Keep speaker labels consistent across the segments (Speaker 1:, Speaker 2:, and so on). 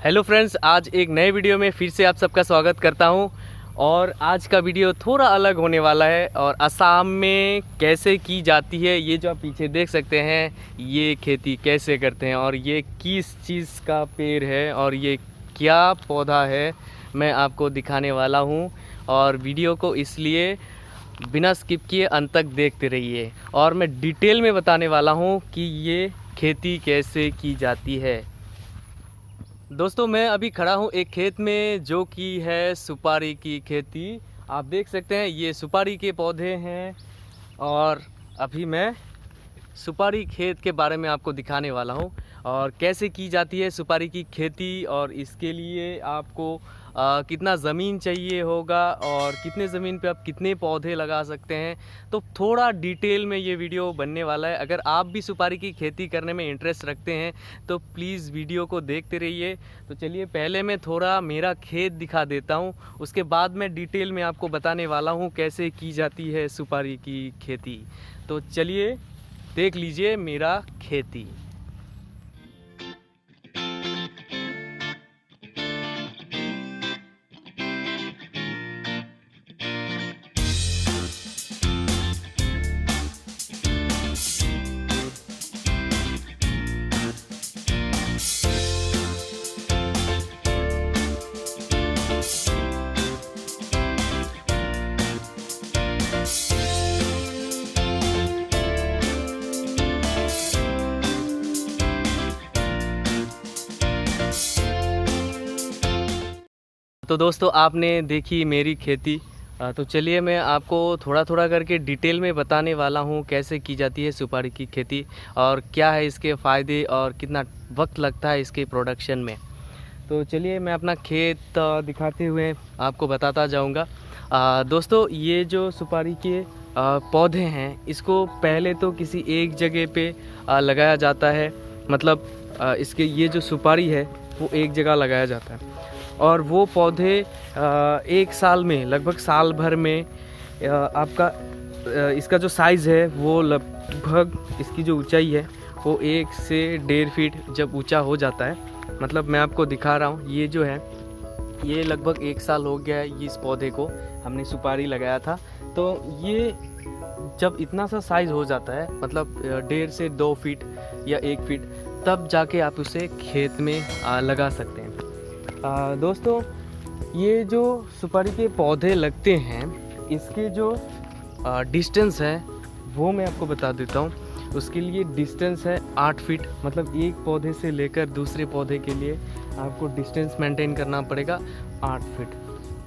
Speaker 1: Hello friends, आज एक नए वीडियो में फिर से आप सबका स्वागत करता हूं। और आज का वीडियो थोड़ा अलग होने वाला है और असम में कैसे की जाती है, ये जो आप पीछे देख सकते हैं, ये खेती कैसे करते हैं और ये किस चीज़ का पेड़ है और ये क्या पौधा है, मैं आपको दिखाने वाला हूं। और वीडियो को इसलिए बिना स्किप किए अंत तक देखते रहिए और मैं डिटेल में बताने वाला हूं कि ये खेती कैसे की जाती है। दोस्तों, मैं अभी खड़ा हूँ एक खेत में जो कि है सुपारी की खेती। आप देख सकते हैं ये सुपारी के पौधे हैं और अभी मैं सुपारी खेत के बारे में आपको दिखाने वाला हूँ और कैसे की जाती है सुपारी की खेती। और इसके लिए आपको कितना ज़मीन चाहिए होगा और कितने ज़मीन पे आप कितने पौधे लगा सकते हैं, तो थोड़ा डिटेल में ये वीडियो बनने वाला है। अगर आप भी सुपारी की खेती करने में इंटरेस्ट रखते हैं तो प्लीज़ वीडियो को देखते रहिए। तो चलिए, पहले मैं थोड़ा मेरा खेत दिखा देता हूँ, उसके बाद मैं डिटेल में आपको बताने वाला हूँ कैसे की जाती है सुपारी की खेती। तो चलिए देख लीजिए मेरा खेती। तो दोस्तों, आपने देखी मेरी खेती। तो चलिए मैं आपको थोड़ा थोड़ा करके डिटेल में बताने वाला हूँ कैसे की जाती है सुपारी की खेती और क्या है इसके फ़ायदे और कितना वक्त लगता है इसके प्रोडक्शन में। तो चलिए मैं अपना खेत दिखाते हुए आपको बताता जाऊँगा। दोस्तों, ये जो सुपारी के पौधे हैं, इसको पहले तो किसी एक जगह पे लगाया जाता है। मतलब इसके ये जो सुपारी है वो एक जगह लगाया जाता है और वो पौधे एक साल में, लगभग साल भर में आपका इसका जो साइज़ है वो लगभग, इसकी जो ऊंचाई है वो 1 से 1.5 फीट जब ऊंचा हो जाता है। मतलब मैं आपको दिखा रहा हूँ, ये जो है ये लगभग 1 साल हो गया है इस पौधे को, हमने सुपारी लगाया था। तो ये जब इतना सा साइज़ हो जाता है, मतलब 1.5 से 2 फीट या 1 फीट, तब जाके आप उसे खेत में लगा सकते हैं। दोस्तों, ये जो सुपारी के पौधे लगते हैं, इसके जो डिस्टेंस है वो मैं आपको बता देता हूँ। उसके लिए डिस्टेंस है 8 फीट। मतलब एक पौधे से लेकर दूसरे पौधे के लिए आपको डिस्टेंस मेंटेन करना पड़ेगा 8 फीट।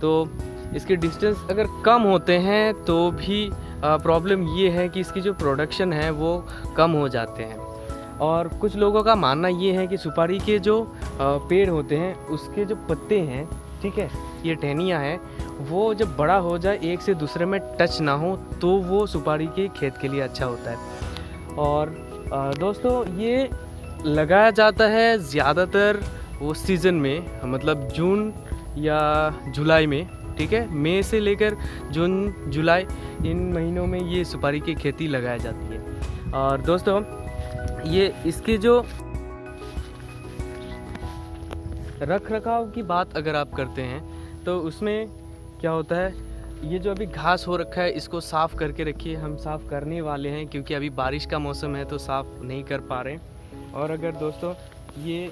Speaker 1: तो इसके डिस्टेंस अगर कम होते हैं तो भी प्रॉब्लम ये है कि इसकी जो प्रोडक्शन है वो कम हो जाते हैं। और कुछ लोगों का मानना ये है कि सुपारी के जो पेड़ होते हैं उसके जो पत्ते हैं, ठीक है, ये टहनियाँ हैं, वो जब बड़ा हो जाए, एक से दूसरे में टच ना हो, तो वो सुपारी के खेत के लिए अच्छा होता है। और दोस्तों, ये लगाया जाता है ज़्यादातर वो सीज़न में, मतलब जून या जुलाई में, ठीक है, मई से लेकर जून जुलाई, इन महीनों में ये सुपारी की खेती लगाई जाती है। और दोस्तों, ये इसके जो रख रखाव की बात अगर आप करते हैं तो उसमें क्या होता है, ये जो अभी घास हो रखा है इसको साफ़ करके रखिए। हम साफ़ करने वाले हैं क्योंकि अभी बारिश का मौसम है तो साफ़ नहीं कर पा रहे हैं। और अगर दोस्तों ये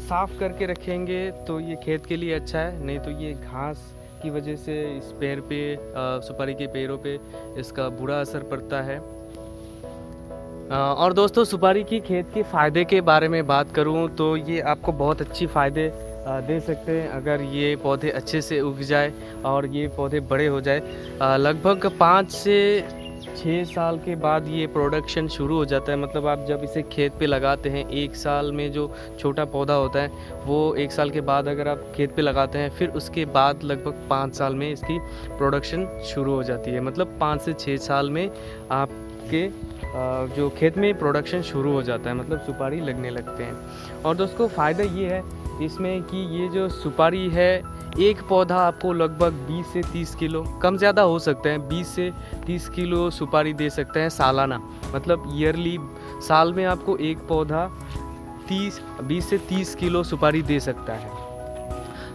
Speaker 1: साफ़ करके रखेंगे तो ये खेत के लिए अच्छा है, नहीं तो ये घास की वजह से इस पेड़ पे, सुपारी के पेड़ों पे इसका बुरा असर पड़ता है। और दोस्तों, सुपारी की खेत के फ़ायदे के बारे में बात करूं तो ये आपको बहुत अच्छी फ़ायदे दे सकते हैं अगर ये पौधे अच्छे से उग जाए और ये पौधे बड़े हो जाए। लगभग 5 से 6 साल के बाद ये प्रोडक्शन शुरू हो जाता है। मतलब आप जब इसे खेत पे लगाते हैं, 1 साल में जो छोटा पौधा होता है वो 1 साल के बाद अगर आप खेत पे लगाते हैं, फिर उसके बाद लगभग 5 साल में इसकी प्रोडक्शन शुरू हो जाती है। मतलब 5 से 6 साल में आपके जो खेत में प्रोडक्शन शुरू हो जाता है, मतलब सुपारी लगने लगते हैं। और दोस्तों, फ़ायदा ये है इसमें कि ये जो सुपारी है, एक पौधा आपको लगभग 20 से 30 किलो, कम ज़्यादा हो सकते हैं, 20 से 30 किलो सुपारी दे सकते हैं सालाना। मतलब ईयरली, साल में आपको एक पौधा 20 से 30 किलो सुपारी दे सकता है।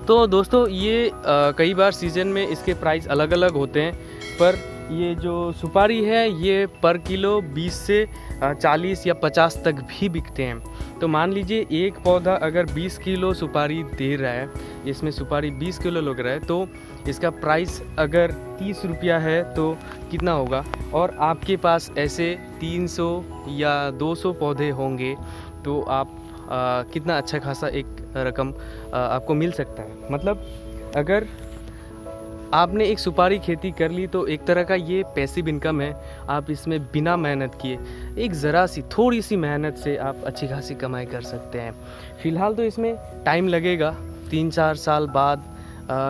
Speaker 1: तो दोस्तों ये कई बार सीज़न में इसके प्राइस अलग अलग होते हैं, पर ये जो सुपारी है ये पर किलो 20 से 40 या 50 तक भी बिकते हैं। तो मान लीजिए एक पौधा अगर 20 किलो सुपारी दे रहा है, इसमें सुपारी 20 किलो लग रहा है, तो इसका प्राइस अगर 30 रुपया है तो कितना होगा। और आपके पास ऐसे 300 या 200 पौधे होंगे तो आप कितना अच्छा खासा एक रकम आपको मिल सकता है। मतलब अगर आपने एक सुपारी खेती कर ली तो एक तरह का ये पैसिव इनकम है। आप इसमें बिना मेहनत किए एक ज़रा सी थोड़ी सी मेहनत से आप अच्छी खासी कमाई कर सकते हैं। फ़िलहाल तो इसमें टाइम लगेगा, 3-4 साल बाद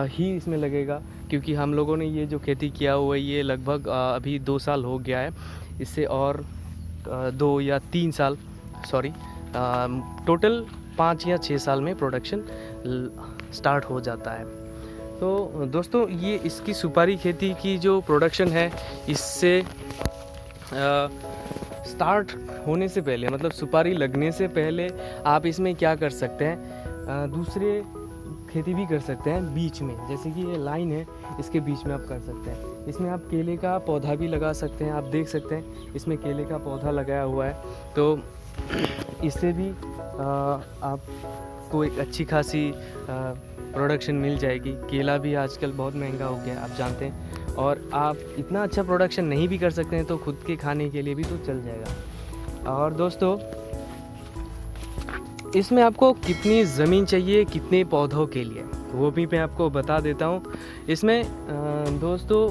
Speaker 1: ही इसमें लगेगा, क्योंकि हम लोगों ने ये जो खेती किया हुआ है ये लगभग अभी 2 साल हो गया है। इससे और 2 या 3 साल टोटल 5 या 6 साल में प्रोडक्शन स्टार्ट हो जाता है। तो दोस्तों ये इसकी सुपारी खेती की जो प्रोडक्शन है इससे स्टार्ट होने से पहले, मतलब सुपारी लगने से पहले आप इसमें क्या कर सकते हैं, दूसरे खेती भी कर सकते हैं बीच में। जैसे कि ये लाइन है, इसके बीच में आप कर सकते हैं। इसमें आप केले का पौधा भी लगा सकते हैं। आप देख सकते हैं इसमें केले का पौधा लगाया हुआ है, तो इससे भी आपको एक अच्छी खासी प्रोडक्शन मिल जाएगी। केला भी आजकल बहुत महंगा हो गया है, आप जानते हैं। और आप इतना अच्छा प्रोडक्शन नहीं भी कर सकते हैं तो खुद के खाने के लिए भी तो चल जाएगा। और दोस्तों इसमें आपको कितनी ज़मीन चाहिए कितने पौधों के लिए वो भी मैं आपको बता देता हूँ। इसमें दोस्तों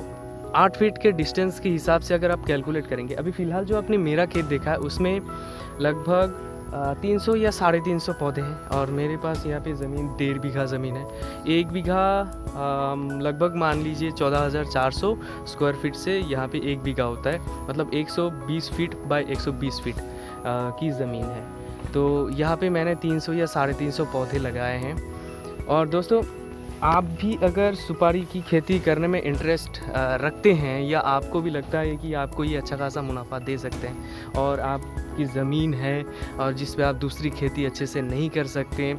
Speaker 1: 8 फीट के डिस्टेंस के हिसाब से अगर आप कैलकुलेट करेंगे, अभी फ़िलहाल जो आपने मेरा खेत देखा है उसमें लगभग 300 या 350 पौधे हैं। और मेरे पास यहाँ पे ज़मीन 1.5 बीघा ज़मीन है। 1 बीघा लगभग मान लीजिए 14,400 स्क्वायर फीट से यहाँ पे 1 बीघा होता है, मतलब 120 फीट बाय 120 फीट की ज़मीन है। तो यहाँ पे मैंने 300 या 350 पौधे लगाए हैं। और दोस्तों आप भी अगर सुपारी की खेती करने में इंटरेस्ट रखते हैं या आपको भी लगता है कि आपको ये अच्छा खासा मुनाफा दे सकते हैं, और आपकी ज़मीन है और जिस पे आप दूसरी खेती अच्छे से नहीं कर सकते,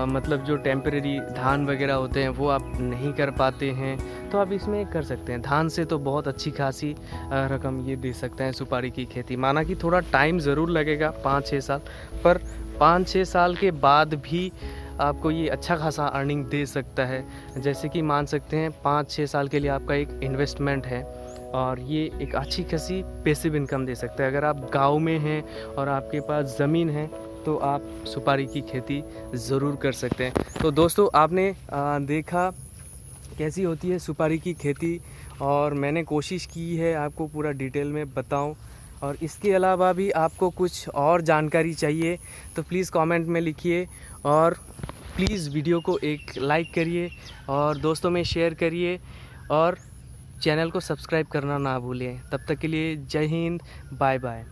Speaker 1: मतलब जो टेम्परेरी धान वगैरह होते हैं वो आप नहीं कर पाते हैं, तो आप इसमें कर सकते हैं। धान से तो बहुत अच्छी खासी रकम ये दे सकते हैं सुपारी की खेती। माना कि थोड़ा टाइम ज़रूर लगेगा 5-6 साल, पर 5-6 साल के बाद भी आपको ये अच्छा खासा अर्निंग दे सकता है। जैसे कि मान सकते हैं 5-6 साल के लिए आपका एक इन्वेस्टमेंट है और ये एक अच्छी खासी पैसिव इनकम दे सकता है। अगर आप गांव में हैं और आपके पास ज़मीन है तो आप सुपारी की खेती ज़रूर कर सकते हैं। तो दोस्तों आपने देखा कैसी होती है सुपारी की खेती, और मैंने कोशिश की है आपको पूरा डिटेल में बताऊं। और इसके अलावा भी आपको कुछ और जानकारी चाहिए तो प्लीज़ कमेंट में लिखिए, और प्लीज़ वीडियो को एक लाइक करिए और दोस्तों में शेयर करिए, और चैनल को सब्सक्राइब करना ना भूलें। तब तक के लिए जय हिंद, बाय बाय।